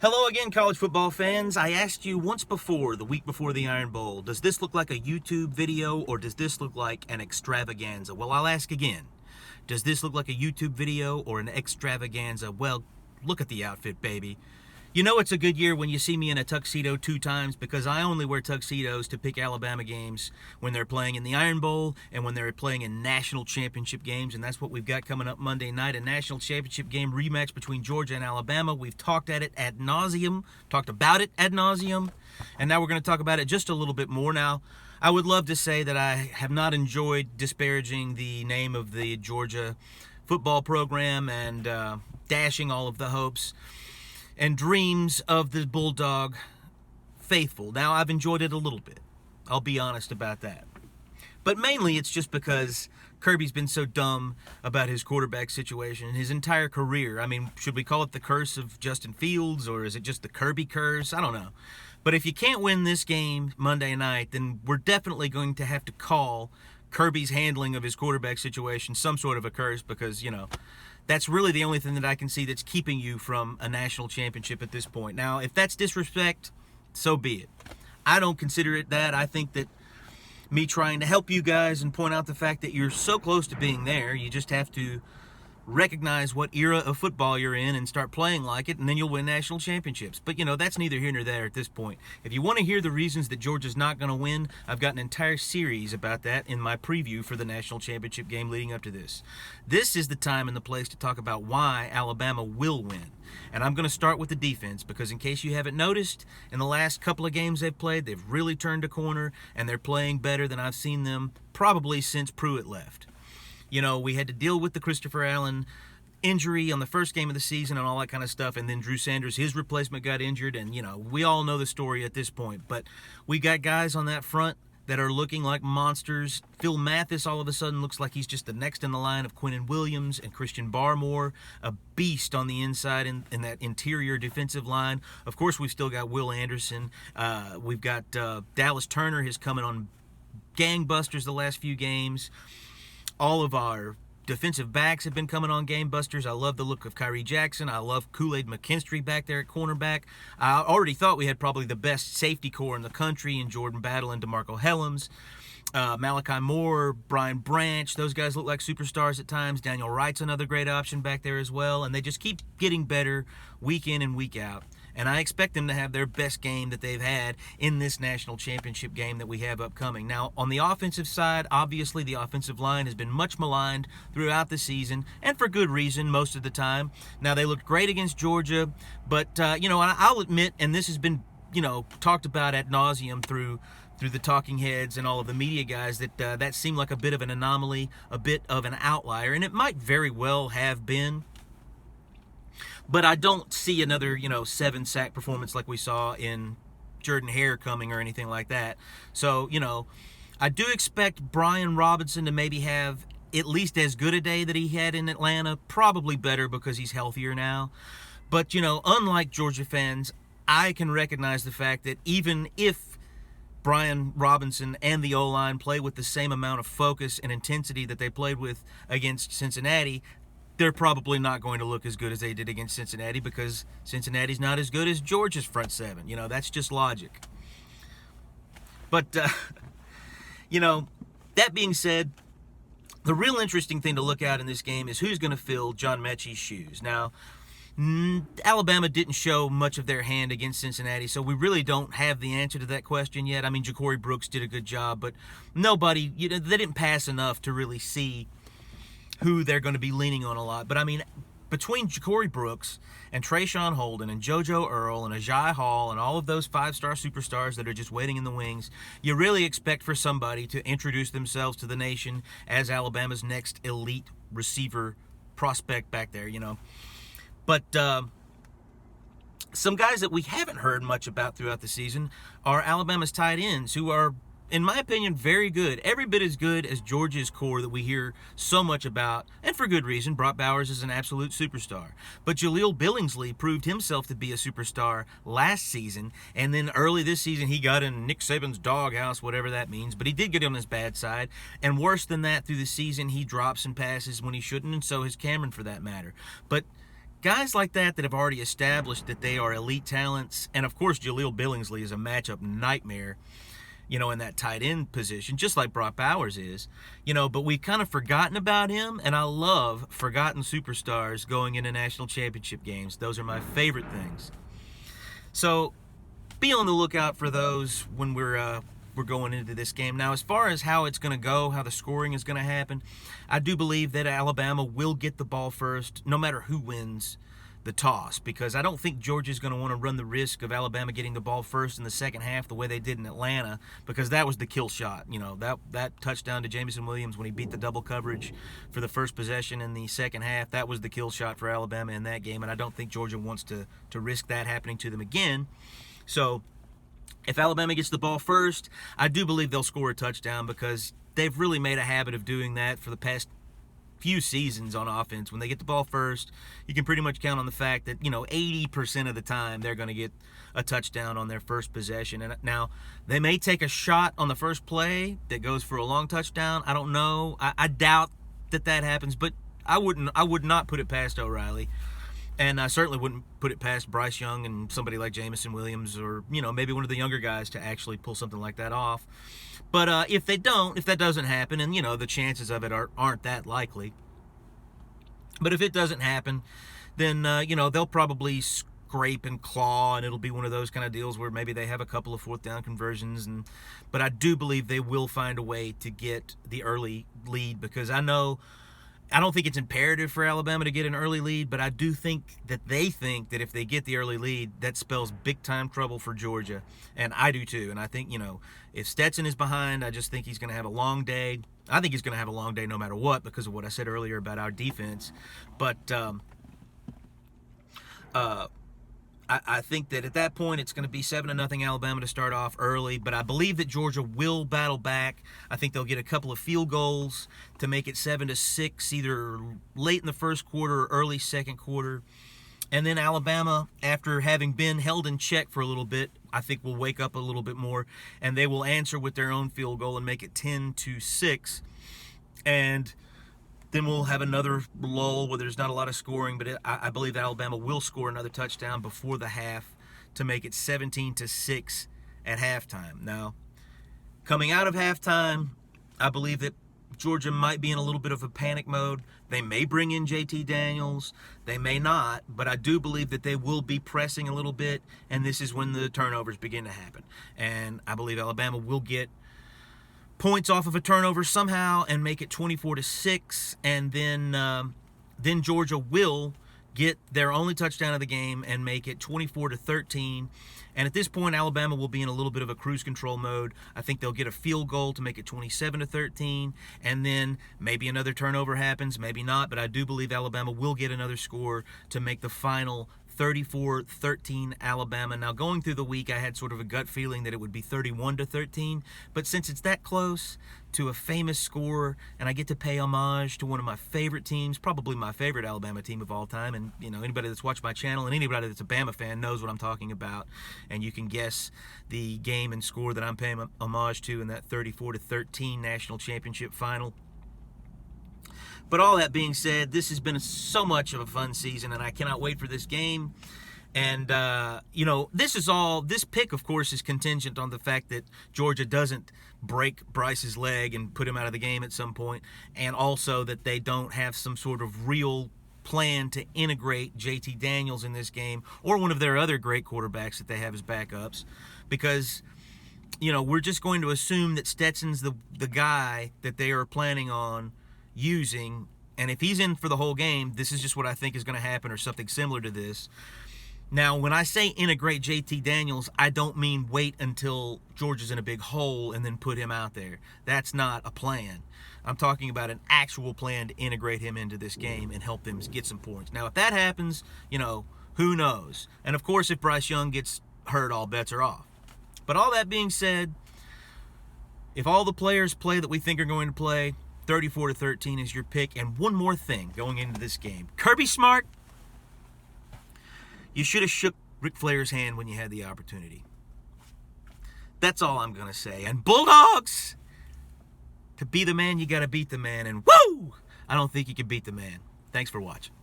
Hello again, college football fans. I asked you once before, the week before the Iron Bowl, does this look like a YouTube video or does this look like an extravaganza? Well, I'll ask again. Does this look like a YouTube video or an extravaganza? Well, look at the outfit, baby. You know it's a good year when you see me in a tuxedo 2 times because I only wear tuxedos to pick Alabama games when they're playing in the Iron Bowl and when they're playing in national championship games, and that's what we've got coming up Monday night, a national championship game rematch between Georgia and Alabama. We've talked about it ad nauseum, and now we're going to talk about it just a little bit more. Now, I would love to say that I have not enjoyed disparaging the name of the Georgia football program and dashing all of the hopes and dreams of the Bulldog faithful. Now, I've enjoyed it a little bit. I'll be honest about that. But mainly it's just because Kirby's been so dumb about his quarterback situation his entire career. I mean, should we call it the curse of Justin Fields, or is it just the Kirby curse? I don't know. But if you can't win this game Monday night, then we're definitely going to have to call Kirby's handling of his quarterback situation some sort of a curse because, that's really the only thing that I can see that's keeping you from a national championship at this point. Now, if that's disrespect, so be it. I don't consider it that. I think that me trying to help you guys and point out the fact that you're so close to being there, you just have to recognize what era of football you're in and start playing like it, and then you'll win national championships. But, that's neither here nor there at this point. If you want to hear the reasons that Georgia's not going to win, I've got an entire series about that in my preview for the national championship game leading up to this. This is the time and the place to talk about why Alabama will win. And I'm going to start with the defense because in case you haven't noticed, in the last couple of games they've played, they've really turned a corner, and they're playing better than I've seen them probably since Pruitt left. We had to deal with the Christopher Allen injury on the first game of the season and all that kind of stuff, and then Drew Sanders, his replacement, got injured, and, we all know the story at this point. But we got guys on that front that are looking like monsters. Phil Mathis all of a sudden looks like he's just the next in the line of Quinnen Williams and Christian Barmore, a beast on the inside in that interior defensive line. Of course, we've still got Will Anderson. We've got Dallas Turner has come in on gangbusters the last few games. All of our defensive backs have been coming on game busters. I love the look of Kyrie Jackson. I love Kool-Aid McKinstry back there at cornerback. I already thought we had probably the best safety core in the country in Jordan Battle and DeMarco Helms. Malachi Moore, Brian Branch, those guys look like superstars at times. Daniel Wright's another great option back there as well. And they just keep getting better week in and week out. And I expect them to have their best game that they've had in this national championship game that we have upcoming. Now, on the offensive side, obviously the offensive line has been much maligned throughout the season, and for good reason most of the time. Now, they looked great against Georgia, but, I'll admit, and this has been, talked about ad nauseum through the talking heads and all of the media guys, that seemed like a bit of an anomaly, a bit of an outlier, and it might very well have been. But I don't see another, 7-sack performance like we saw in Jordan Hare coming or anything like that. So, I do expect Brian Robinson to maybe have at least as good a day that he had in Atlanta, probably better because he's healthier now. But, unlike Georgia fans, I can recognize the fact that even if Brian Robinson and the O-line play with the same amount of focus and intensity that they played with against Cincinnati, they're probably not going to look as good as they did against Cincinnati because Cincinnati's not as good as Georgia's front seven. That's just logic. But, that being said, the real interesting thing to look at in this game is who's going to fill John Mechie's shoes. Now, Alabama didn't show much of their hand against Cincinnati, so we really don't have the answer to that question yet. I mean, Ja'Cory Brooks did a good job, but nobody, they didn't pass enough to really see who they're going to be leaning on a lot. But, I mean, between Ja'Cory Brooks and Trayshawn Holden and JoJo Earle and Ajay Hall and all of those 5-star superstars that are just waiting in the wings, you really expect for somebody to introduce themselves to the nation as Alabama's next elite receiver prospect back there, But some guys that we haven't heard much about throughout the season are Alabama's tight ends, who are, in my opinion, very good. Every bit as good as Georgia's core that we hear so much about, and for good reason. Brock Bowers is an absolute superstar. But Jaleel Billingsley proved himself to be a superstar last season, and then early this season he got in Nick Saban's doghouse, whatever that means, but he did get on his bad side. And worse than that, through the season, he drops and passes when he shouldn't, and so has Cameron for that matter. But guys like that have already established that they are elite talents, and of course Jaleel Billingsley is a matchup nightmare, in that tight end position, just like Brock Bowers is, but we've kind of forgotten about him, and I love forgotten superstars going into national championship games. Those are my favorite things. So be on the lookout for those when we're going into this game. Now, as far as how it's going to go, how the scoring is going to happen, I do believe that Alabama will get the ball first, no matter who wins the toss, because I don't think Georgia's going to want to run the risk of Alabama getting the ball first in the second half the way they did in Atlanta, because that was the kill shot. That touchdown to Jameson Williams when he beat the double coverage for the first possession in the second half, that was the kill shot for Alabama in that game, and I don't think Georgia wants to risk that happening to them again. So if Alabama gets the ball first, I do believe they'll score a touchdown, because they've really made a habit of doing that for the past few seasons on offense. When they get the ball first, you can pretty much count on the fact that 80% of the time they're going to get a touchdown on their first possession. And now they may take a shot on the first play that goes for a long touchdown. I don't know. I doubt that happens, but I would not put it past O'Reilly. And I certainly wouldn't put it past Bryce Young and somebody like Jameson Williams, or maybe one of the younger guys, to actually pull something like that off. But if that doesn't happen, and the chances of it aren't that likely. But if it doesn't happen, then they'll probably scrape and claw, and it'll be one of those kind of deals where maybe they have a couple of fourth down conversions. But I do believe they will find a way to get the early lead, because I don't think it's imperative for Alabama to get an early lead, but I do think that they think that if they get the early lead, that spells big-time trouble for Georgia, and I do too. And I think, if Stetson is behind, I just think he's going to have a long day. I think he's going to have a long day no matter what, because of what I said earlier about our defense. But I think that at that point it's going to be 7-0 Alabama to start off early, but I believe that Georgia will battle back. I think they'll get a couple of field goals to make it 7-6, either late in the first quarter or early second quarter. And then Alabama, after having been held in check for a little bit, I think will wake up a little bit more, and they will answer with their own field goal and make it 10-6. And then we'll have another lull where there's not a lot of scoring, but I believe Alabama will score another touchdown before the half to make it 17-6 at halftime. Now, coming out of halftime, I believe that Georgia might be in a little bit of a panic mode. They may bring in JT Daniels. They may not, but I do believe that they will be pressing a little bit, and this is when the turnovers begin to happen. And I believe Alabama will get points off of a turnover somehow and make it 24-6, and then Georgia will get their only touchdown of the game and make it 24-13. And at this point, Alabama will be in a little bit of a cruise control mode. I think they'll get a field goal to make it 27-13, and then maybe another turnover happens, maybe not, but I do believe Alabama will get another score to make the final 34-13 Alabama. Now, going through the week, I had sort of a gut feeling that it would be 31-13, but since it's that close to a famous score, and I get to pay homage to one of my favorite teams, probably my favorite Alabama team of all time, and anybody that's watched my channel and anybody that's a Bama fan knows what I'm talking about, and you can guess the game and score that I'm paying homage to in that 34-13 national championship final. But all that being said, this has been so much of a fun season, and I cannot wait for this game. And, this pick, of course, is contingent on the fact that Georgia doesn't break Bryce's leg and put him out of the game at some point, and also that they don't have some sort of real plan to integrate JT Daniels in this game, or one of their other great quarterbacks that they have as backups, because we're just going to assume that Stetson's the guy that they are planning on using, and if he's in for the whole game, this is just what I think is going to happen, or something similar to this. Now, when I say integrate JT Daniels, I don't mean wait until Georgia's in a big hole and then put him out there. That's not a plan. I'm talking about an actual plan to integrate him into this game and help them get some points. Now, if that happens, who knows? And of course, if Bryce Young gets hurt, all bets are off. But all that being said, if all the players play that we think are going to play, 34-13 is your pick. And one more thing going into this game. Kirby Smart, you should have shook Ric Flair's hand when you had the opportunity. That's all I'm going to say. And Bulldogs, to be the man, you got to beat the man. And woo! I don't think you can beat the man. Thanks for watching.